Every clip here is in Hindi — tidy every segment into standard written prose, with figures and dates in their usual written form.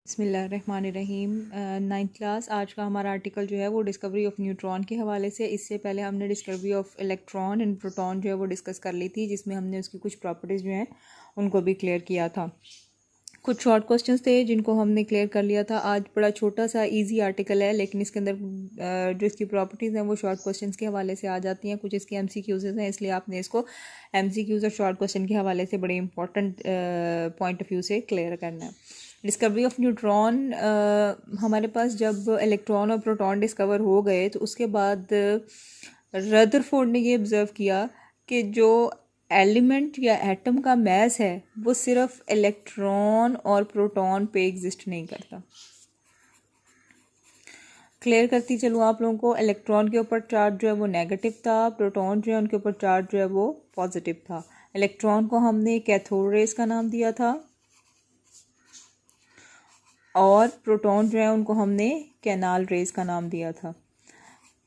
बिस्मिल्लाहिर्रहमानिर्रहीम। नाइन्थ क्लास आज का हमारा आर्टिकल जो है वो डिस्कवरी ऑफ न्यूट्रॉन के हवाले से। इससे पहले हमने discovery of electron and proton जो है वो डिस्कस कर ली थी, जिसमें हमने उसकी कुछ प्रॉपर्टीज़ जो हैं उनको भी क्लियर किया था। कुछ शॉर्ट क्वेश्चंस थे जिनको हमने क्लियर कर लिया था। आज बड़ा छोटा सा इजी आर्टिकल है, लेकिन इसके अंदर जो इसकी प्रॉपर्टीज़ हैं वो शॉर्ट क्वेश्चंस के हवाले से आ जाती हैं। कुछ इसके एमसीक्यूज़ हैं, इसलिए आपने इसको एमसीक्यूज़ और शॉर्ट क्वेश्चन के हवाले से बड़े इंपॉर्टेंट पॉइंट ऑफ व्यू से क्लियर करना है। डिस्कवरी ऑफ न्यूट्रॉन, हमारे पास जब इलेक्ट्रॉन और प्रोटॉन डिस्कवर हो गए तो उसके बाद रदरफोर्ड ने ये ऑब्ज़र्व किया कि जो एलिमेंट या एटम का मैस है वो सिर्फ इलेक्ट्रॉन और प्रोटॉन पे एग्जिस्ट नहीं करता। क्लियर करती चलूँ आप लोगों को। इलेक्ट्रॉन के ऊपर चार्ज जो है वो नेगेटिव था, प्रोटॉन जो है उनके ऊपर चार्ज जो है वो पॉजिटिव था। इलेक्ट्रॉन को हमने कैथोड रेज का नाम दिया था और प्रोटॉन जो है उनको हमने कैनाल रेज का नाम दिया था।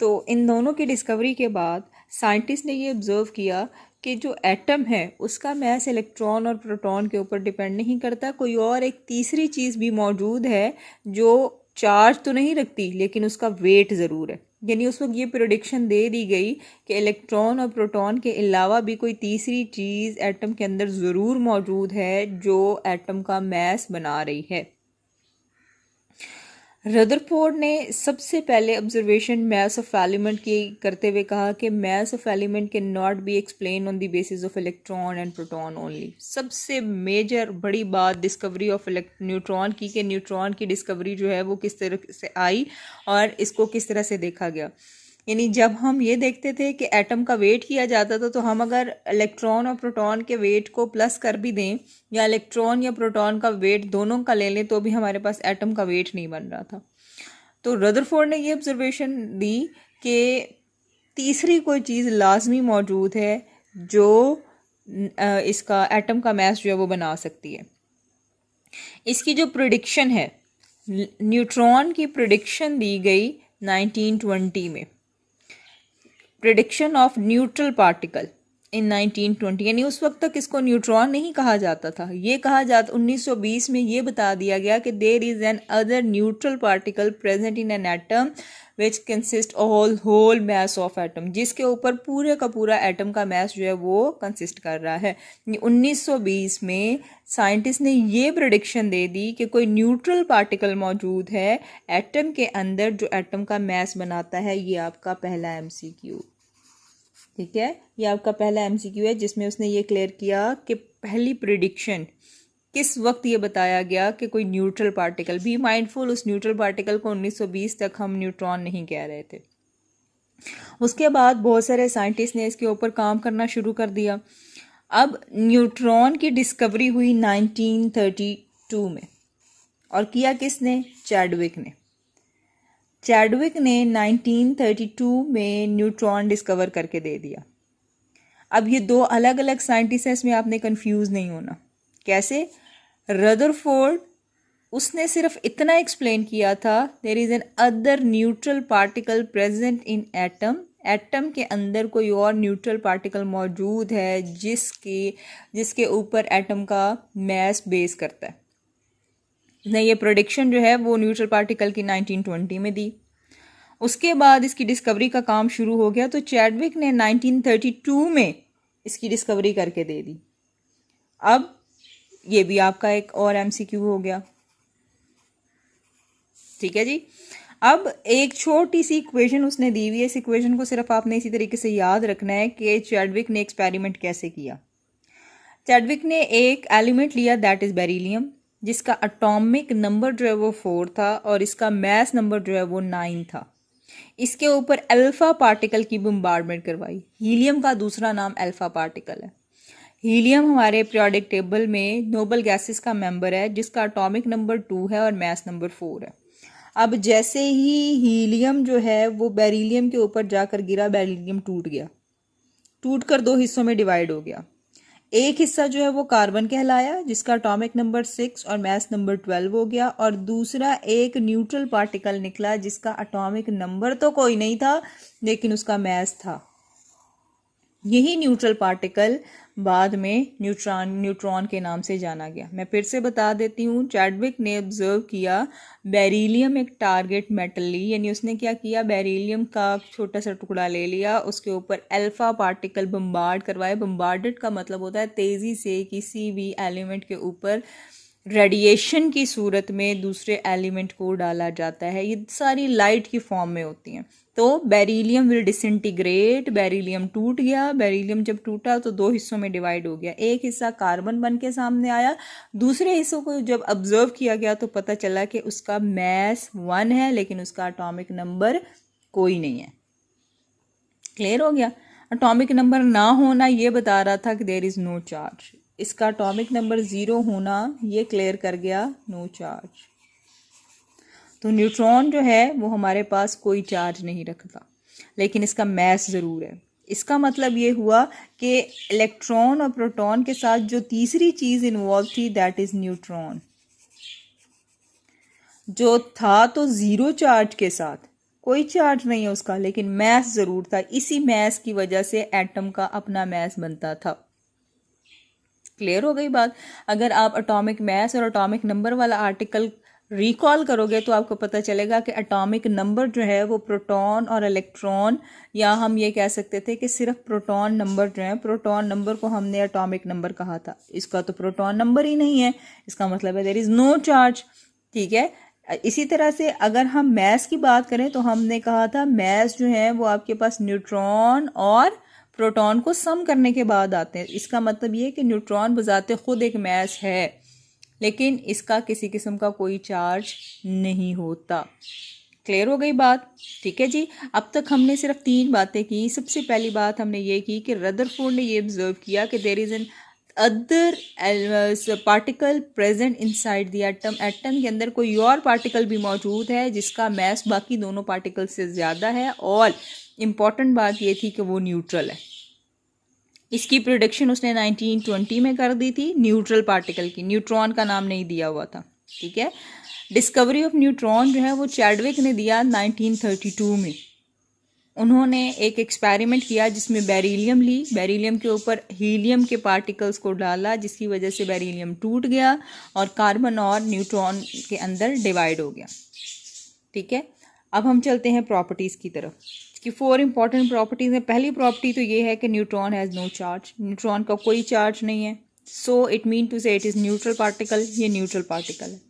तो इन दोनों की डिस्कवरी के बाद साइंटिस्ट ने ये ऑब्ज़र्व किया कि जो एटम है उसका मैस इलेक्ट्रॉन और प्रोटॉन के ऊपर डिपेंड नहीं करता। कोई और एक तीसरी चीज़ भी मौजूद है जो चार्ज तो नहीं रखती लेकिन उसका वेट ज़रूर है। यानी उस वक्त ये प्रेडिक्शन दे दी गई कि इलेक्ट्रॉन और प्रोटॉन के अलावा भी कोई तीसरी चीज़ एटम के अंदर ज़रूर मौजूद है जो एटम का मैस बना रही है। रदरफोर्ड ने सबसे पहले ऑब्जर्वेशन मैस ऑफ एलिमेंट की करते हुए कहा कि mass of element can not be explain on the basis of electron and proton only. सबसे मेजर बड़ी बात डिस्कवरी ऑफ न्यूट्रॉन की कि न्यूट्रॉन की डिस्कवरी जो है वो किस तरह से आई और इसको किस तरह से देखा गया। यानी जब हम ये देखते थे कि एटम का वेट किया जाता था तो हम अगर इलेक्ट्रॉन और प्रोटॉन के वेट को प्लस कर भी दें या इलेक्ट्रॉन या प्रोटॉन का वेट दोनों का ले लें तो भी हमारे पास एटम का वेट नहीं बन रहा था। तो रदरफोर्ड ने ये ऑब्जर्वेशन दी कि तीसरी कोई चीज़ लाजमी मौजूद है जो इसका एटम का मैस जो है वो बना सकती है। इसकी जो प्रेडिक्शन है, न्यूट्रॉन की प्रेडिक्शन दी गई 1920 में, prediction of neutral particle in 1920। यानी उस वक्त तक इसको न्यूट्रॉन नहीं कहा जाता था, ये कहा जाता 1920 में ये बता दिया गया कि there is another neutral particle present in an atom which consist whole mass of atom, जिसके ऊपर पूरे का पूरा एटम का मैस जो है वो कंसिस्ट कर रहा है। 1920 में साइंटिस्ट ने ये प्रेडिक्शन दे दी कि कोई न्यूट्रल पार्टिकल मौजूद है एटम के अंदर जो एटम का मैस बनाता है। ये आपका पहला एमसीक्यू, ठीक है, ये आपका पहला एमसीक्यू है जिसमें उसने ये क्लियर किया कि पहली प्रेडिक्शन किस वक्त ये बताया गया कि कोई न्यूट्रल पार्टिकल भी, माइंडफुल उस न्यूट्रल पार्टिकल को 1920 तक हम न्यूट्रॉन नहीं कह रहे थे। उसके बाद बहुत सारे साइंटिस्ट ने इसके ऊपर काम करना शुरू कर दिया। अब न्यूट्रॉन की डिस्कवरी हुई 1932 में और किया किसने? चैडविक ने। चैडविक ने 1932 में न्यूट्रॉन डिस्कवर करके दे दिया। अब ये दो अलग अलग साइंटिस्ट हैं, इसमें आपने कंफ्यूज नहीं होना। कैसे? रदरफोर्ड उसने सिर्फ इतना एक्सप्लेन किया था, there is another neutral particle present in atom, atom के अंदर कोई और न्यूट्रल पार्टिकल मौजूद है जिसके ऊपर एटम का मैस बेस करता है। ने ये प्रेडिक्शन जो है वो न्यूट्रल पार्टिकल की 1920 में दी। उसके बाद इसकी डिस्कवरी का काम शुरू हो गया तो चैडविक ने 1932 में इसकी डिस्कवरी करके दे दी। अब ये भी आपका एक और एमसीक्यू हो गया, ठीक है जी। अब एक छोटी सी इक्वेशन उसने दी हुई है, इस इक्वेशन को सिर्फ आपने इसी तरीके से याद रखना है कि चैडविक ने एक्सपेरिमेंट कैसे किया। चैडविक ने एक एलिमेंट लिया दैट इज बेरिलियम, जिसका एटॉमिक नंबर जो है वो 4 था और इसका मैस नंबर जो है वो 9 था। इसके ऊपर अल्फा पार्टिकल की बम्बार्डमेंट करवाई। हीलियम का दूसरा नाम अल्फा पार्टिकल है। हीलियम हमारे पीरियोडिक टेबल में नोबल गैसेस का मेंबर है जिसका एटॉमिक नंबर 2 है और मैस नंबर 4 है। अब जैसे ही हीलियम जो है वो बेरिलियम के ऊपर जाकर गिरा, बेरिलियम टूट गया, टूटकर 2 हिस्सों में डिवाइड हो गया। एक हिस्सा जो है वो कार्बन कहलाया जिसका एटॉमिक नंबर 6 और मैस नंबर 12 हो गया, और दूसरा एक न्यूट्रल पार्टिकल निकला जिसका एटॉमिक नंबर तो कोई नहीं था लेकिन उसका मैस था। यही न्यूट्रल पार्टिकल बाद में न्यूट्रॉन के नाम से जाना गया। मैं फिर से बता देती हूँ, चैडविक ने ऑब्जर्व किया बेरिलियम एक टारगेट मेटल ली, यानी उसने क्या किया, बेरिलियम का छोटा सा टुकड़ा ले लिया, उसके ऊपर अल्फा पार्टिकल बम्बार्ड करवाए। बम्बार्डेड का मतलब होता है तेज़ी से किसी भी एलिमेंट के ऊपर रेडिएशन की सूरत में दूसरे एलिमेंट को डाला जाता है। ये सारी लाइट की फॉर्म में होती हैं। तो बेरिलियम विल डिसइंटीग्रेट, बेरिलियम टूट गया। बेरिलियम जब टूटा तो दो हिस्सों में डिवाइड हो गया, एक हिस्सा कार्बन बन के सामने आया, दूसरे हिस्सों को जब ऑब्जर्व किया गया तो पता चला कि उसका मैस 1 है लेकिन उसका एटॉमिक नंबर कोई नहीं है। क्लियर हो गया। एटॉमिक नंबर ना होना ये बता रहा था कि देयर इज नो चार्ज, इसका एटॉमिक नंबर 0 होना ये क्लियर कर गया, नो चार्ज। तो न्यूट्रॉन जो है वो हमारे पास कोई चार्ज नहीं रखता, लेकिन इसका मैस ज़रूर है। इसका मतलब ये हुआ कि इलेक्ट्रॉन और प्रोटॉन के साथ जो तीसरी चीज़ इन्वॉल्व थी दैट इज़ न्यूट्रॉन, जो था तो 0 चार्ज के साथ, कोई चार्ज नहीं है उसका, लेकिन मैस ज़रूर था। इसी मैस की वजह से एटम का अपना मैस बनता था। क्लियर हो गई बात। अगर आप एटॉमिक मैस और एटॉमिक नंबर वाला आर्टिकल रिकॉल करोगे तो आपको पता चलेगा कि एटॉमिक नंबर जो है वो प्रोटॉन और इलेक्ट्रॉन, या हम ये कह सकते थे कि सिर्फ प्रोटॉन नंबर जो है, प्रोटॉन नंबर को हमने एटॉमिक नंबर कहा था, इसका तो प्रोटॉन नंबर ही नहीं है, इसका मतलब है देयर इज़ नो चार्ज। ठीक है। इसी तरह से अगर हम मैस की बात करें तो हमने कहा था मैस जो है वो आपके पास न्यूट्रॉन और प्रोटॉन को सम करने के बाद आते हैं। इसका मतलब ये है कि न्यूट्रॉन बजाते खुद एक मैस है, लेकिन इसका किसी किस्म का कोई चार्ज नहीं होता। क्लियर हो गई बात। ठीक है जी। अब तक हमने सिर्फ 3 बातें की। सबसे पहली बात हमने ये की कि रदरफोर्ड ने ये ऑब्जर्व किया कि there is another particle present inside the atom, atom के अंदर कोई और पार्टिकल भी मौजूद है जिसका मैस बाकी दोनों पार्टिकल से ज़्यादा है, और इम्पॉर्टेंट बात ये थी कि वो न्यूट्रल है। इसकी प्रोडिक्शन उसने 1920 में कर दी थी, न्यूट्रल पार्टिकल की, न्यूट्रॉन का नाम नहीं दिया हुआ था। ठीक है। डिस्कवरी ऑफ न्यूट्रॉन जो है वो चैडविक ने दिया 1932 में। उन्होंने एक एक्सपेरिमेंट किया जिसमें बेरिलियम ली, बेरिलियम के ऊपर हीलियम के पार्टिकल्स को डाला, जिसकी वजह से बेरिलियम टूट गया और कार्बन और न्यूट्रॉन के अंदर डिवाइड हो गया। ठीक है। अब हम चलते हैं प्रॉपर्टीज़ की तरफ। इसकी 4 इंपॉर्टेंट प्रॉपर्टीज़ हैं। पहली प्रॉपर्टी तो ये है कि neutron has no charge, neutron का कोई चार्ज नहीं है, so it mean to say it is neutral particle, ये न्यूट्रल पार्टिकल है।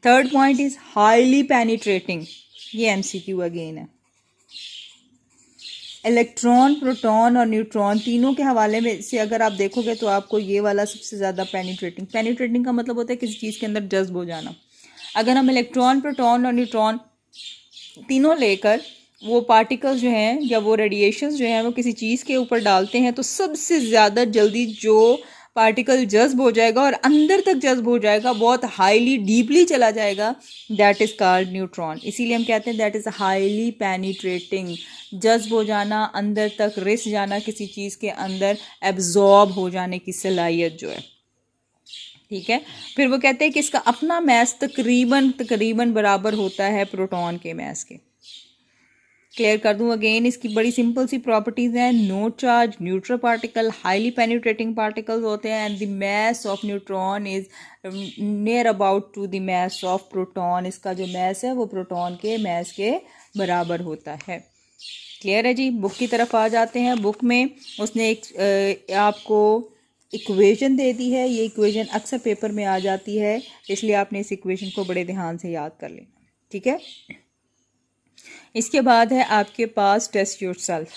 Third point is highly penetrating, ये MCQ अगेन है। इलेक्ट्रॉन, प्रोटॉन और न्यूट्रॉन तीनों के हवाले में से अगर आप देखोगे तो आपको ये वाला सबसे ज़्यादा पेनिट्रेटिंग, पेनिट्रेटिंग का मतलब होता है किसी चीज़ के अंदर जज्ब हो जाना। अगर हम इलेक्ट्रॉन, प्रोटॉन और न्यूट्रॉन तीनों लेकर वो पार्टिकल्स जो हैं या वो रेडिएशंस जो हैं वो किसी चीज़ के ऊपर डालते हैं तो सबसे ज़्यादा जल्दी जो पार्टिकल जज्ब हो जाएगा और अंदर तक जज्ब हो जाएगा, बहुत हाईली डीपली चला जाएगा, दैट इज़ कॉल्ड न्यूट्रॉन। इसीलिए हम कहते हैं दैट इज़ हाईली पेनिट्रेटिंग, जज्ब हो जाना, अंदर तक रिस जाना, किसी चीज़ के अंदर एब्जॉर्ब हो जाने की सलाहियत जो है। ठीक है। फिर वो कहते हैं कि इसका अपना मैस तकरीबन बराबर होता है प्रोटॉन के मैस के। क्लियर कर दूं अगेन, इसकी बड़ी सिंपल सी प्रॉपर्टीज़ हैं। No charge, neutral particle, highly penetrating particles होते हैं, and the mass of neutron is near about to the mass of proton. इसका जो मैस है वो प्रोटॉन के मैस के बराबर होता है। क्लियर है जी। बुक की तरफ आ जाते हैं। बुक में उसने एक आपको इक्वेशन दे दी है। ये इक्वेशन अक्सर पेपर में आ जाती है, इसलिए आपने इस इक्वेशन को बड़े ध्यान से याद कर लेना। ठीक है। इसके बाद है आपके पास टेस्ट योरसेल्फ।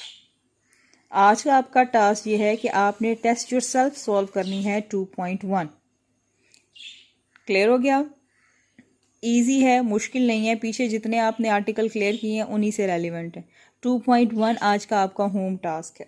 आज का आपका टास्क ये है कि आपने टेस्ट योरसेल्फ सॉल्व करनी है 2.1। क्लियर हो गया। इजी है, मुश्किल नहीं है। पीछे जितने आपने आर्टिकल क्लियर किए हैं उन्हीं से रेलिवेंट है। 2.1 आज का आपका होम टास्क है।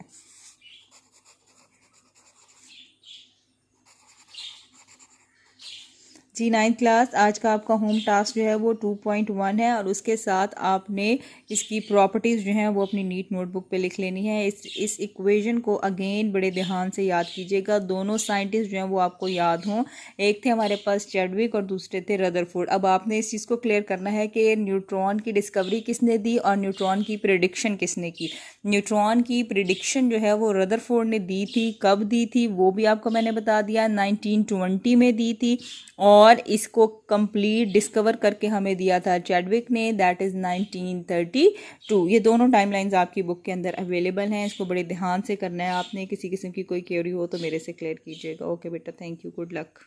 जी 9th क्लास, आज का आपका होम टास्क जो है वो 2.1 है और उसके साथ आपने इसकी प्रॉपर्टीज़ जो हैं वो अपनी नीट नोटबुक पे लिख लेनी है। इस इक्वेशन को अगेन बड़े ध्यान से याद कीजिएगा। दोनों साइंटिस्ट जो हैं वो आपको याद हों, एक थे हमारे पास चैडविक और दूसरे थे रदरफोर्ड। अब आपने इस चीज़ को क्लियर करना है कि न्यूट्रॉन की डिस्कवरी किसने दी और न्यूट्रॉन की प्रिडिक्शन किसने की। न्यूट्रॉन की प्रिडिक्शन जो है वो रदरफोर्ड ने दी थी। कब दी थी वो भी आपको मैंने बता दिया, 1920 में दी थी। और इसको कंप्लीट डिस्कवर करके हमें दिया था चैडविक ने, दैट इज़ 1932। ये दोनों टाइमलाइंस आपकी बुक के अंदर अवेलेबल हैं। इसको बड़े ध्यान से करना है आपने। किसी किस्म की कोई क्वेरी हो तो मेरे से क्लियर कीजिएगा। ओके बेटा, थैंक यू, गुड लक।